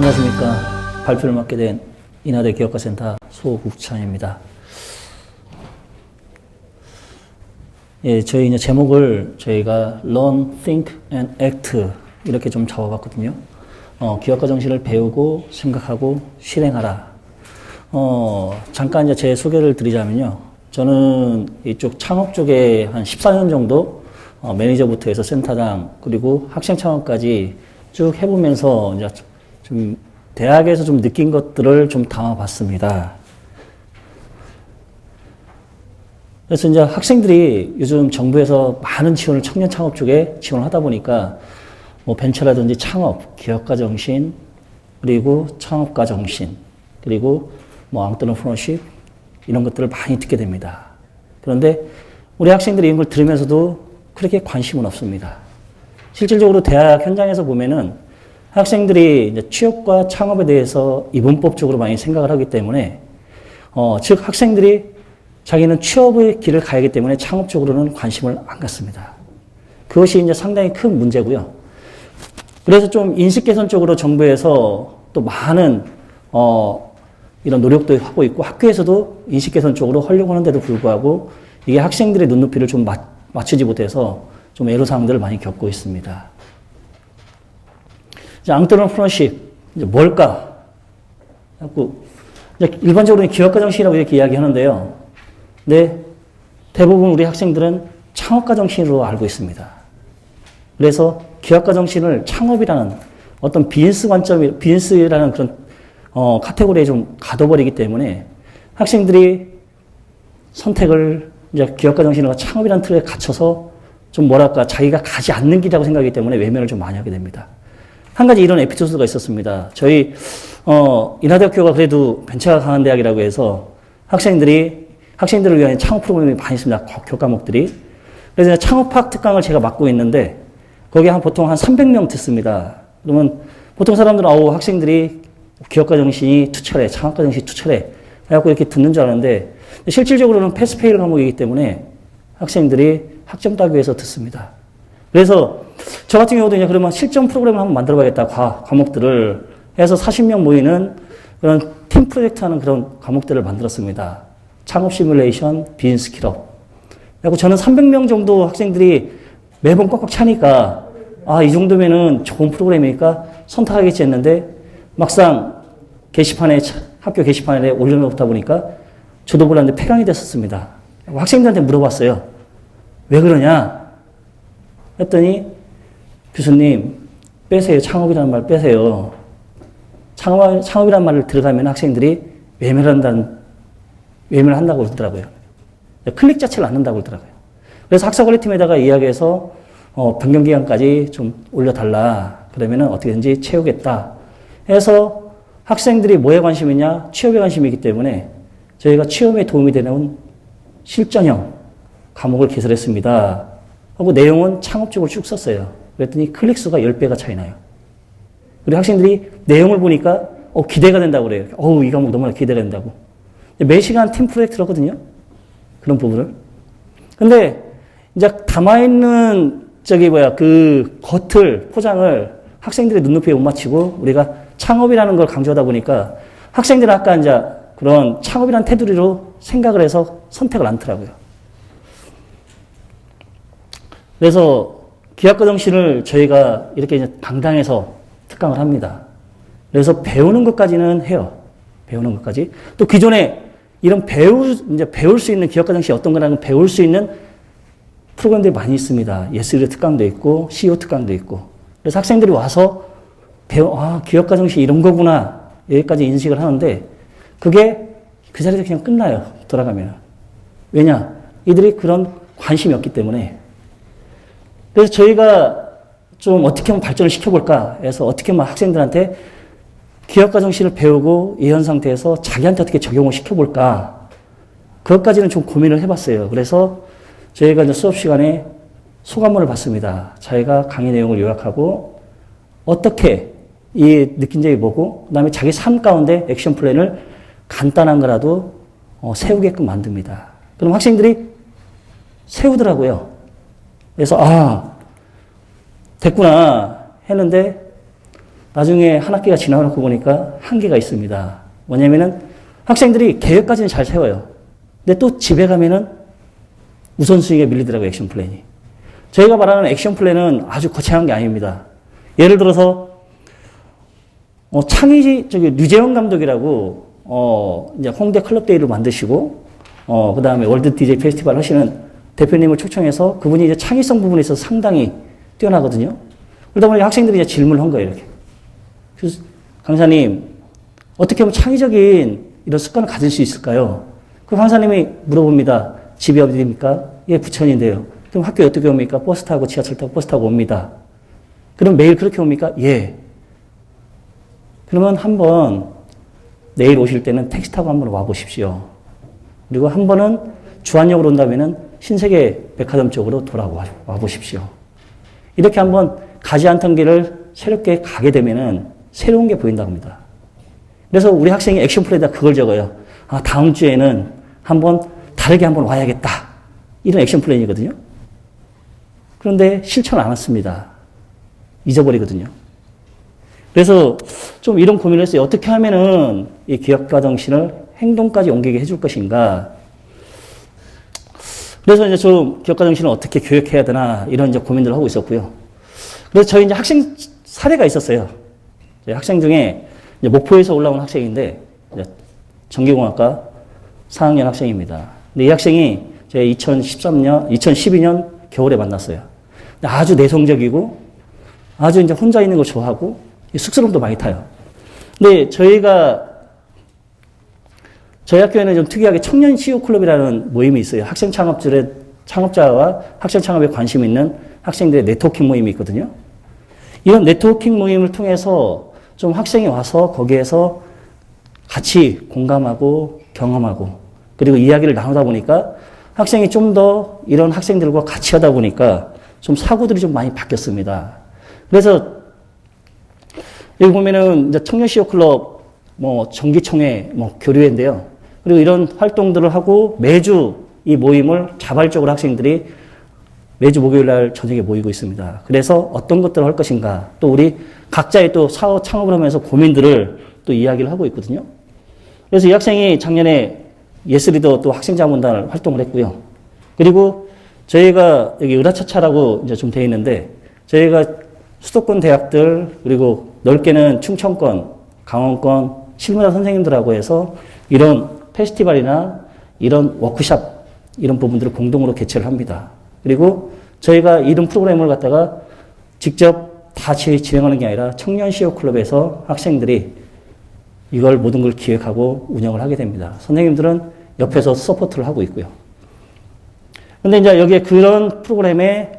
안녕하십니까. 발표를 맡게 된 인하대 기업가센터 소국찬입니다. 예, 저희 이제 제목을 저희가 Learn, Think and Act 이렇게 좀 잡아봤거든요. 기업가 정신을 배우고 생각하고 실행하라. 잠깐 이제 제 소개를 드리자면요. 저는 이쪽 창업 쪽에 한 14년 정도 매니저부터 해서 센터장 그리고 학생 창업까지 쭉 해보면서 이제 좀 대학에서 좀 느낀 것들을 좀 담아봤습니다. 그래서 이제 학생들이 요즘 정부에서 많은 지원을 청년 창업 쪽에 지원을 하다 보니까 뭐 벤처라든지 창업, 기업가 정신, 그리고 창업가 정신, 그리고 뭐 앙트레프너십 이런 것들을 많이 듣게 됩니다. 그런데 우리 학생들이 이런 걸 들으면서도 그렇게 관심은 없습니다. 실질적으로 대학 현장에서 보면은 학생들이 이제 취업과 창업에 대해서 이분법적으로 많이 생각을 하기 때문에, 즉 학생들이 자기는 취업의 길을 가야 하기 때문에 창업 쪽으로는 관심을 안 갖습니다. 그것이 이제 상당히 큰 문제고요. 그래서 좀 인식 개선 쪽으로 정부에서 또 많은, 이런 노력도 하고 있고 학교에서도 인식 개선 쪽으로 하려고 하는데도 불구하고 이게 학생들의 눈높이를 좀 맞추지 못해서 좀 애로사항들을 많이 겪고 있습니다. 이제 앙트레프너십, 이제 뭘까? 이제 일반적으로는 기업가 정신이라고 이렇게 이야기하는데요. 근데 대부분 우리 학생들은 창업가 정신으로 알고 있습니다. 그래서 기업가 정신을 창업이라는 어떤 비즈니스라는 그런 카테고리에 좀 가둬버리기 때문에 학생들이 선택을 이제 기업가 정신과 창업이라는 틀에 갇혀서 좀 뭐랄까 자기가 가지 않는 길이라고 생각하기 때문에 외면을 좀 많이 하게 됩니다. 한 가지 이런 에피소드가 있었습니다. 저희 인하대학교가 그래도 벤처가 강한 대학이라고 해서 학생들을 위한 창업 프로그램이 많이 있습니다. 교과목들이. 그래서 창업학 특강을 제가 맡고 있는데 거기에 보통 한 300명 듣습니다. 그러면 보통 사람들은 학생들이 기업가 정신이 투철해, 창업가 정신이 투철해 해갖고 이렇게 듣는 줄 아는데 실질적으로는 패스페일 과목이기 때문에 학생들이 학점 따기 위해서 듣습니다. 그래서 저 같은 경우도 이제 그러면 실전 프로그램을 한번 만들어 봐야겠다. 과목들을 해서 40명 모이는 그런 팀 프로젝트 하는 그런 과목들을 만들었습니다. 창업 시뮬레이션, 비즈니스 스킬업. 그리고 저는 300명 정도 학생들이 매번 꽉꽉 차니까 이 정도면은 좋은 프로그램이니까 선택하겠지 했는데 막상 학교 게시판에 올려놓다 보니까 저도 몰랐는데 폐강이 됐었습니다. 학생들한테 물어봤어요. 왜 그러냐? 했더니 교수님 빼세요. 창업이라는 말 빼세요. 창업이라는 말을 들어가면 학생들이 외면을 한다고 그러더라고요. 클릭 자체를 안 한다고 그러더라고요. 그래서 학사관리팀에다가 이야기해서 변경기간까지 좀 올려달라. 그러면은 어떻게든지 채우겠다. 해서 학생들이 뭐에 관심이 있냐? 취업에 관심이 있기 때문에 저희가 취업에 도움이 되는 실전형 과목을 개설했습니다. 하고 내용은 창업 쪽으로 쭉 썼어요. 그랬더니 클릭수가 10배가 차이 나요. 그리고 학생들이 내용을 보니까 기대가 된다고 그래요. 이 과목 너무나 기대가 된다고. 매 시간 팀 프로젝트를 하거든요. 그런 부분을. 근데 이제 담아있는 그 포장을 학생들의 눈높이에 못 맞추고 우리가 창업이라는 걸 강조하다 보니까 학생들은 아까 이제 그런 창업이라는 테두리로 생각을 해서 선택을 안 하더라고요. 그래서 기업가 정신을 저희가 이렇게 이제 강당에서 특강을 합니다. 그래서 배우는 것까지는 해요. 배우는 것까지. 또 기존에 이런 배울 수 있는 기업가 정신이 어떤 거라는 배울 수 있는 프로그램들이 많이 있습니다. 예스리 특강도 있고, CEO 특강도 있고. 그래서 학생들이 와서 기업가 정신이 이런 거구나. 여기까지 인식을 하는데, 그게 그 자리에서 그냥 끝나요. 돌아가면. 왜냐? 이들이 그런 관심이 없기 때문에. 그래서 저희가 좀 어떻게 하면 발전을 시켜볼까 해서 어떻게 하면 학생들한테 기업가 정신을 배우고 이런 상태에서 자기한테 어떻게 적용을 시켜볼까. 그것까지는 좀 고민을 해봤어요. 그래서 저희가 이제 수업 시간에 소감문을 받습니다. 자기가 강의 내용을 요약하고 어떻게 느낀 점이 뭐고 그다음에 자기 삶 가운데 액션 플랜을 간단한 거라도 세우게끔 만듭니다. 그럼 학생들이 세우더라고요. 그래서 됐구나 했는데 나중에 한 학기가 지나고 보니까 한계가 있습니다. 뭐냐면은 학생들이 계획까지는 잘 세워요. 근데 또 집에 가면은 우선순위가 밀리더라고요, 액션 플랜이. 저희가 말하는 액션 플랜은 아주 거창한 게 아닙니다. 예를 들어서, 류재영 감독이라고, 이제 홍대 클럽데이를 만드시고, 그 다음에 월드 DJ 페스티벌 하시는 대표님을 초청해서 그분이 이제 창의성 부분에 있어서 상당히 뛰어나거든요. 그러다 보니 학생들이 이제 질문을 한 거예요, 이렇게. 그래서 강사님, 어떻게 하면 창의적인 이런 습관을 가질 수 있을까요? 그럼 강사님이 물어봅니다. 집이 어디입니까? 예, 부천인데요. 그럼 학교에 어떻게 옵니까? 버스 타고 지하철 타고 버스 타고 옵니다. 그럼 매일 그렇게 옵니까? 예. 그러면 한번 내일 오실 때는 택시 타고 한번 와보십시오. 그리고 한 번은 주안역으로 온다면은 신세계 백화점 쪽으로 돌아와 보십시오. 이렇게 한번 가지 않던 길을 새롭게 가게 되면은 새로운 게 보인다고 합니다. 그래서 우리 학생이 액션 플랜에다 그걸 적어요. 아, 다음 주에는 한번 다르게 한번 와야겠다. 이런 액션 플랜이거든요. 그런데 실천 안 했습니다. 잊어버리거든요. 그래서 좀 이런 고민을 했어요. 어떻게 하면은 이 기억과 정신을 행동까지 옮기게 해줄 것인가. 그래서 이제 좀 기억과 정신을 어떻게 교육해야 되나 이런 이제 고민들을 하고 있었고요. 그래서 저희 이제 학생 사례가 있었어요. 저희 학생 중에 이제 목포에서 올라온 학생인데 이제 전기공학과 4학년 학생입니다. 근데 이 학생이 제가 2012년 겨울에 만났어요. 아주 내성적이고 아주 이제 혼자 있는 걸 좋아하고 쑥스러움도 많이 타요. 근데 저희 학교에는 좀 특이하게 청년 CEO 클럽이라는 모임이 있어요. 학생 창업자와 학생 창업에 관심 있는 학생들의 네트워킹 모임이 있거든요. 이런 네트워킹 모임을 통해서 좀 학생이 와서 거기에서 같이 공감하고 경험하고 그리고 이야기를 나누다 보니까 학생이 좀 더 이런 학생들과 같이 하다 보니까 좀 사고들이 좀 많이 바뀌었습니다. 그래서 여기 보면은 이제 청년 CEO 클럽 정기총회 교류회인데요. 그리고 이런 활동들을 하고 매주 이 모임을 자발적으로 학생들이 매주 목요일 날 저녁에 모이고 있습니다. 그래서 어떤 것들을 할 것인가, 또 우리 각자의 또 사업 창업을 하면서 고민들을 또 이야기를 하고 있거든요. 그래서 이 학생이 작년에 예스리더 또 학생자문단 활동을 했고요. 그리고 저희가 여기 의라차차라고 이제 좀 되어 있는데 저희가 수도권 대학들 그리고 넓게는 충청권, 강원권 실무자 선생님들하고 해서 이런 페스티벌이나 이런 워크샵 이런 부분들을 공동으로 개최를 합니다. 그리고 저희가 이런 프로그램을 갖다가 직접 다 진행하는 게 아니라 청년 CEO 클럽에서 학생들이 이걸 모든 걸 기획하고 운영을 하게 됩니다. 선생님들은 옆에서 서포트를 하고 있고요. 근데 이제 여기에 그런 프로그램에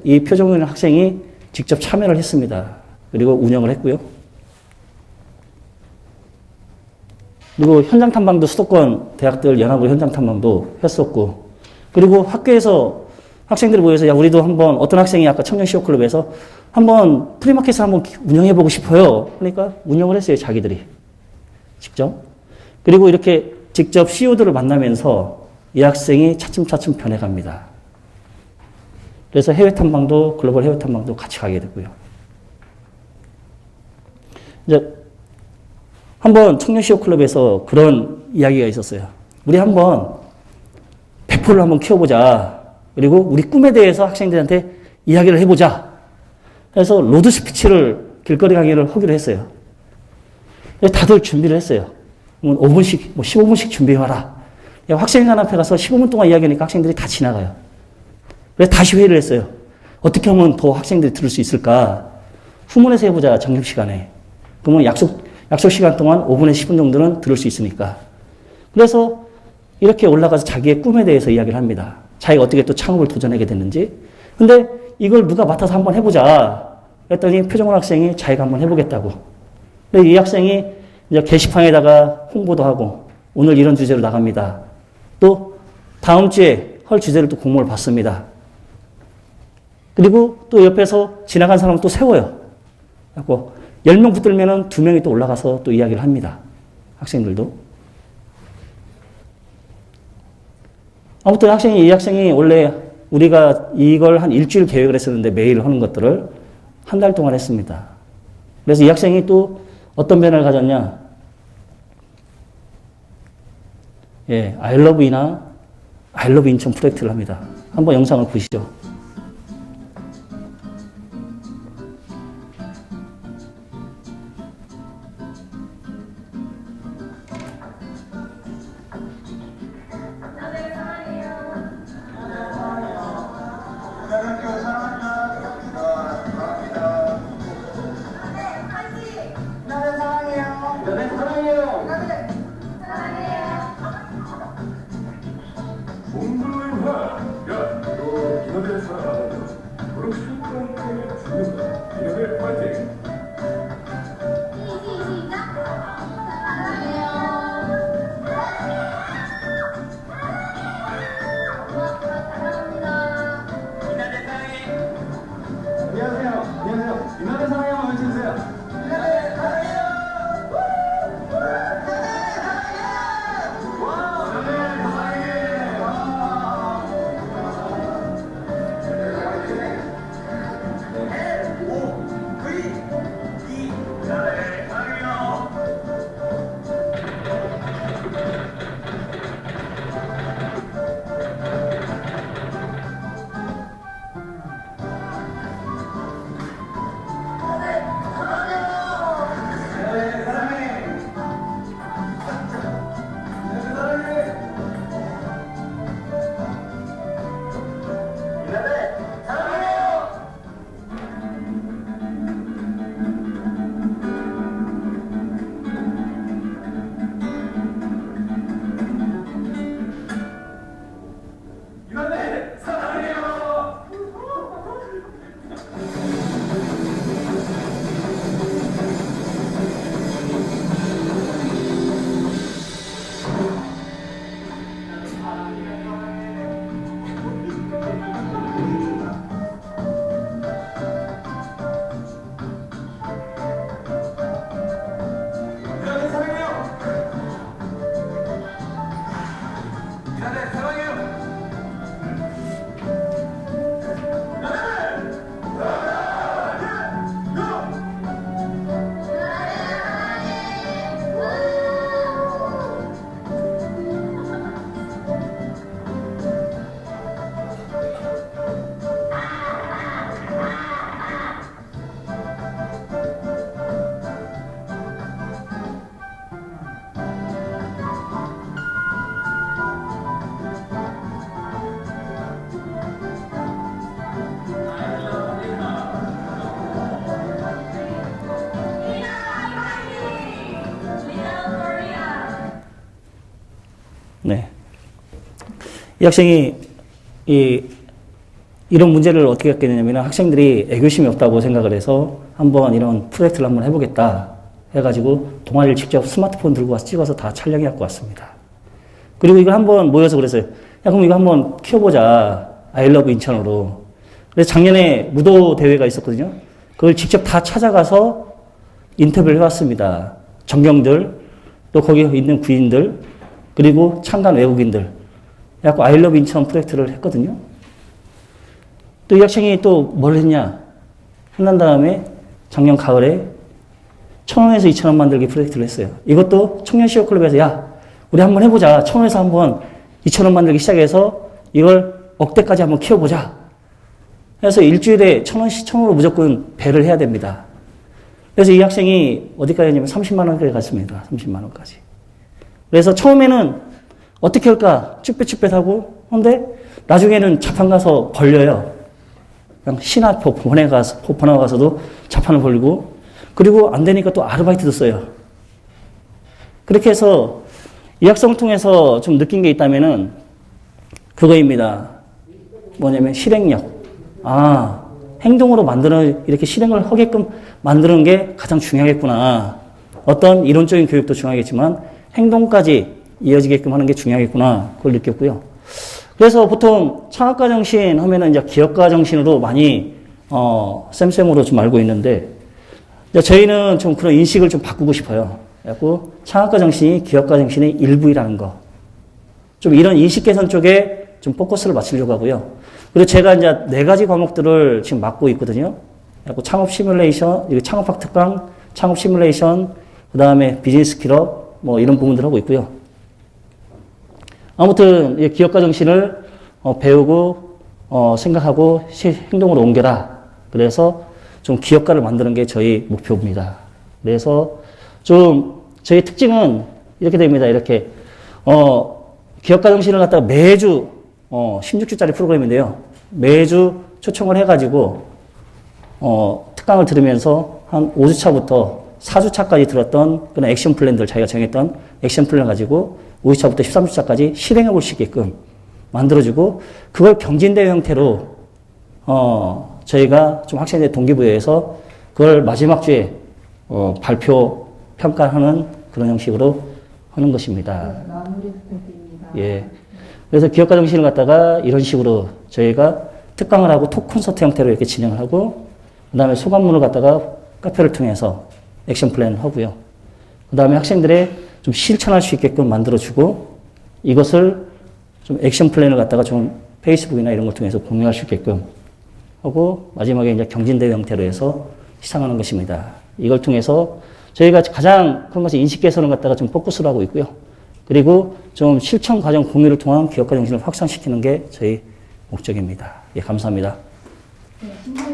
이 표정윤 학생이 직접 참여를 했습니다. 그리고 운영을 했고요. 그리고 현장 탐방도 수도권 대학들 연합으로 현장 탐방도 했었고, 그리고 학교에서 학생들이 모여서 야 우리도 한번 어떤 학생이 아까 청년 CEO 클럽에서 한번 프리마켓을 한번 운영해 보고 싶어요. 그러니까 운영을 했어요, 자기들이 직접. 그리고 이렇게 직접 CEO들을 만나면서 이 학생이 차츰차츰 변해갑니다. 그래서 해외 탐방도 글로벌 해외 탐방도 같이 가게 되고요. 이제 한번 청년 CEO 클럽에서 그런 이야기가 있었어요. 우리 한번 배포를 한번 키워보자. 그리고 우리 꿈에 대해서 학생들한테 이야기를 해보자. 그래서 로드 스피치를 길거리 강의를 하기로 했어요. 다들 준비를 했어요. 5분씩, 15분씩 준비해와라. 학생관 앞에 가서 15분 동안 이야기하니까 학생들이 다 지나가요. 그래서 다시 회의를 했어요. 어떻게 하면 더 학생들이 들을 수 있을까? 후문에서 해보자, 정규시간에. 그러면 약속 시간 동안 5분에서 10분 정도는 들을 수 있으니까. 그래서 이렇게 올라가서 자기의 꿈에 대해서 이야기를 합니다. 자기가 어떻게 또 창업을 도전하게 됐는지. 근데 이걸 누가 맡아서 한번 해보자. 그랬더니 표정원 학생이 자기가 한번 해보겠다고. 근데 이 학생이 이제 게시판에다가 홍보도 하고 오늘 이런 주제로 나갑니다. 또 다음 주에 할 주제를 또 공모를 받습니다. 그리고 또 옆에서 지나간 사람을 또 세워요. 그래서 10명 붙들면은 2명이 또 올라가서 또 이야기를 합니다. 학생들도. 아무튼 이 학생이 원래 우리가 이걸 한 일주일 계획을 했었는데 매일 하는 것들을 한 달 동안 했습니다. 그래서 이 학생이 또 어떤 변화를 가졌냐? 예, I love 이나 I love 인천 프로젝트를 합니다. 한번 영상을 보시죠. 네. 이 학생이 이런 문제를 어떻게 갖게 되냐면 학생들이 애교심이 없다고 생각을 해서 한번 이런 프로젝트를 한번 해보겠다 해가지고 동아리를 직접 스마트폰 들고 와서 찍어서 다 촬영해 갖고 왔습니다. 그리고 이걸 한번 모여서 그랬어요. 야, 그럼 이거 한번 키워보자. I love 인천으로. 그래서 작년에 무도 대회가 있었거든요. 그걸 직접 다 찾아가서 인터뷰를 해왔습니다. 전경들, 또 거기 있는 구인들, 그리고 참관 외국인들. 그래갖고 I love 인천 프로젝트를 했거든요. 또 이 학생이 또 뭘 했냐. 끝난 다음에 작년 가을에 1,000원에서 2,000원 만들기 프로젝트를 했어요. 이것도 청년 CEO 클럽에서 야, 우리 한번 해보자. 1,000원에서 한번 2,000원 만들기 시작해서 이걸 억대까지 한번 키워보자. 그래서 일주일에 1,000원으로 무조건 배를 해야 됩니다. 그래서 이 학생이 어디까지 했냐면 30만 원까지 갔습니다. 30만 원까지. 그래서 처음에는 어떻게 할까? 쭈뼛쭈뼛하고 근데 나중에는 자판 가서 벌려요. 그냥 신화포 번에 가서도 자판을 벌리고 그리고 안 되니까 또 아르바이트도 써요. 그렇게 해서 이 학생을 통해서 좀 느낀 게 있다면은 그거입니다. 뭐냐면 실행력. 아, 행동으로 이렇게 실행을 하게끔 만드는 게 가장 중요하겠구나. 어떤 이론적인 교육도 중요하겠지만 행동까지 이어지게끔 하는 게 중요하겠구나. 그걸 느꼈고요. 그래서 보통 창업가 정신 하면은 이제 기업가 정신으로 많이, 쌤쌤으로 좀 알고 있는데, 저희는 좀 그런 인식을 좀 바꾸고 싶어요. 그래갖고 창업가 정신이 기업가 정신의 일부이라는 거. 좀 이런 인식 개선 쪽에 좀 포커스를 맞추려고 하고요. 그리고 제가 이제 4가지 과목들을 지금 맡고 있거든요. 그리고 창업 시뮬레이션, 창업학 특강, 창업 시뮬레이션, 그 다음에 비즈니스 스킬업, 뭐 이런 부분들 하고 있고요. 아무튼 이 기업가 정신을 배우고 생각하고 행동으로 옮겨라. 그래서 좀 기업가를 만드는 게 저희 목표입니다. 그래서 좀 저희 특징은 이렇게 됩니다. 이렇게 기업가 정신을 갖다가 매주 16주짜리 프로그램인데요. 매주 초청을 해가지고 특강을 들으면서 한 5주차부터 4주차까지 들었던 그런 액션 플랜들 자기가 정했던 액션 플랜을 가지고 5주차부터 13주차까지 실행해 볼 수 있게끔 만들어주고 그걸 경진대회 형태로 저희가 좀 학생들 동기부여해서 그걸 마지막 주에 발표 평가하는 그런 형식으로 하는 것입니다. 마무리 부탁드립니다. 예. 그래서 기업가 정신을 갖다가 이런 식으로 저희가 특강을 하고 톡 콘서트 형태로 이렇게 진행을 하고 그 다음에 소감문을 갖다가 카페를 통해서 액션 플랜을 하고요. 그 다음에 학생들의 좀 실천할 수 있게끔 만들어주고 이것을 좀 액션 플랜을 갖다가 좀 페이스북이나 이런 걸 통해서 공유할 수 있게끔 하고 마지막에 이제 경진대회 형태로 해서 시상하는 것입니다. 이걸 통해서 저희가 가장 큰 것이 인식 개선을 갖다가 좀 포커스를 하고 있고요. 그리고 좀 실천 과정 공유를 통한 기업가 정신을 확산시키는 게 저희 목적입니다. 예, 감사합니다. 네,